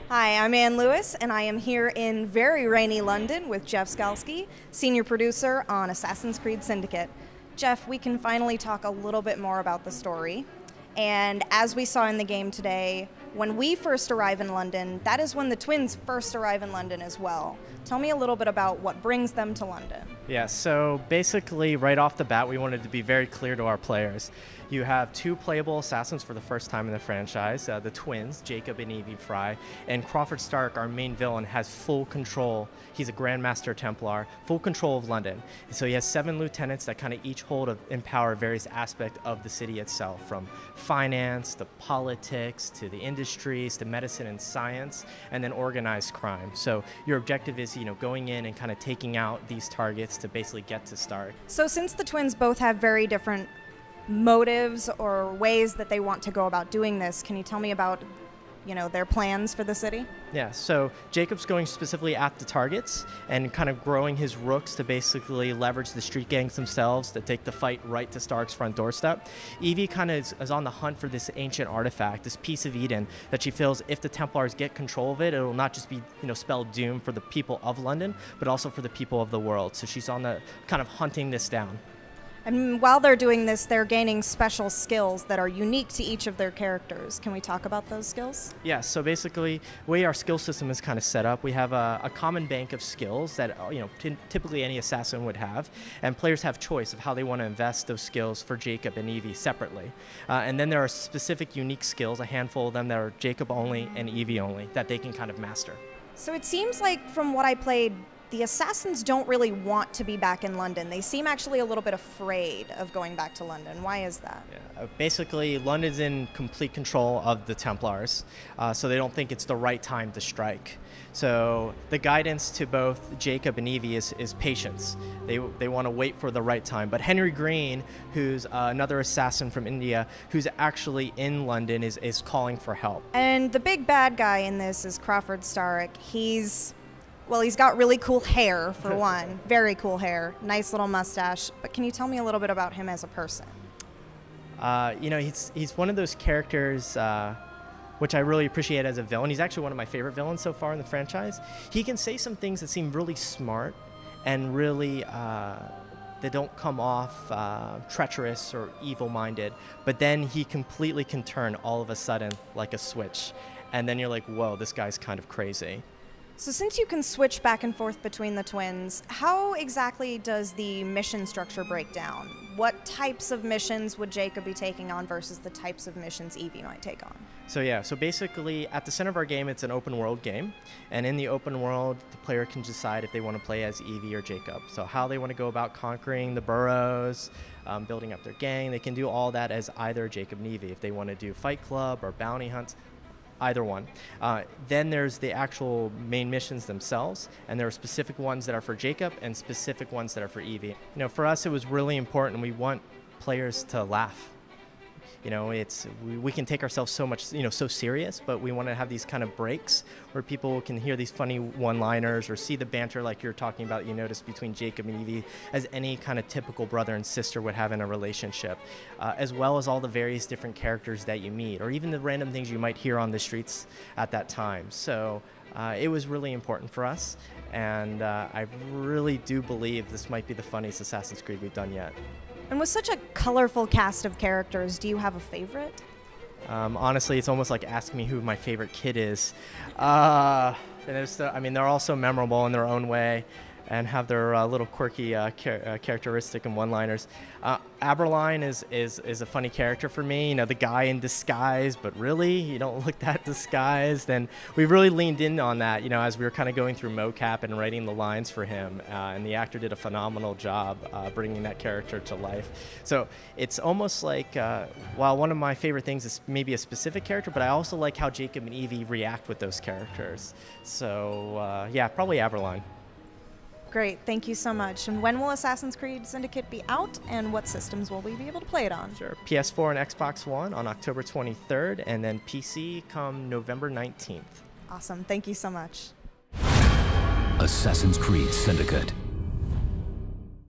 Hi, I'm Ann Lewis, and I am here in very rainy London with Jeff Skalski, senior producer on Assassin's Creed Syndicate. Jeff, we can finally talk a little bit more about the story. And as we saw in the game today, when we first arrive in London, that is when the twins first arrive in London as well. Tell me a little bit about what brings them to London. Yeah, so basically right off the bat, we wanted to be very clear to our players. You have two playable assassins for the first time in the franchise, the twins, Jacob and Evie Fry, and Crawford Stark, our main villain, has full control. He's a Grand Master Templar, full control of London. So he has 7 lieutenants that kind of each empower various aspects of the city itself, from finance to politics to the industries to medicine and science, and then organized crime. So your objective is, going in and kind of taking out these targets to basically get to Stark. So since the twins both have very different motives or ways that they want to go about doing this, can you tell me about their plans for the city? Yeah, so Jacob's going specifically at the targets and kind of growing his rooks to basically leverage the street gangs themselves to take the fight right to Stark's front doorstep. Evie kind of is on the hunt for this ancient artifact, this piece of Eden, that she feels if the Templars get control of it, it will not just be spell doom for the people of London, but also for the people of the world. So she's on the kind of hunting this down. And while they're doing this, they're gaining special skills that are unique to each of their characters. Can we talk about those skills? Yeah, so basically, the way our skill system is kind of set up, we have a common bank of skills that typically any assassin would have, and players have choice of how they want to invest those skills for Jacob and Evie separately. And then there are specific unique skills, a handful of them that are Jacob only and Evie only, that they can kind of master. So it seems like from what I played, the assassins don't really want to be back in London. They seem actually a little bit afraid of going back to London. Why is that? Yeah, basically, London's in complete control of the Templars, so they don't think it's the right time to strike. So the guidance to both Jacob and Evie is patience. They want to wait for the right time. But Henry Green, who's another assassin from India, who's actually in London, is calling for help. And the big bad guy in this is Crawford Stark. He's got really cool hair, for one. Very cool hair. Nice little mustache. But can you tell me a little bit about him as a person? He's one of those characters which I really appreciate as a villain. He's actually one of my favorite villains so far in the franchise. He can say some things that seem really smart and really they don't come off treacherous or evil-minded, but then he completely can turn all of a sudden like a switch. And then you're like, whoa, this guy's kind of crazy. So since you can switch back and forth between the twins, how exactly does the mission structure break down? What types of missions would Jacob be taking on versus the types of missions Evie might take on? So basically at the center of our game, it's an open world game. And in the open world, the player can decide if they want to play as Evie or Jacob. So how they want to go about conquering the boroughs, building up their gang, they can do all that as either Jacob and Evie. If they want to do Fight Club or bounty hunts, either one. Then there's the actual main missions themselves, and there are specific ones that are for Jacob and specific ones that are for Evie. For us, it was really important. We want players to laugh. We can take ourselves so much, so serious, but we want to have these kind of breaks where people can hear these funny one-liners or see the banter like you're talking about, between Jacob and Evie, as any kind of typical brother and sister would have in a relationship, as well as all the various different characters that you meet, or even the random things you might hear on the streets at that time. So it was really important for us, and I really do believe this might be the funniest Assassin's Creed we've done yet. And with such a colorful cast of characters, do you have a favorite? Honestly, it's almost like asking me who my favorite kid is. And they're all so memorable in their own way and have their little quirky characteristic and one-liners. Aberline is a funny character for me, the guy in disguise, but really, you don't look that disguised. And we really leaned in on that, as we were kind of going through mocap and writing the lines for him. And the actor did a phenomenal job bringing that character to life. So it's almost like, while one of my favorite things is maybe a specific character, but I also like how Jacob and Evie react with those characters. So yeah, probably Aberline. Great, thank you so much. And when will Assassin's Creed Syndicate be out, and what systems will we be able to play it on? Sure, PS4 and Xbox One on October 23rd, and then PC come November 19th. Awesome, thank you so much. Assassin's Creed Syndicate.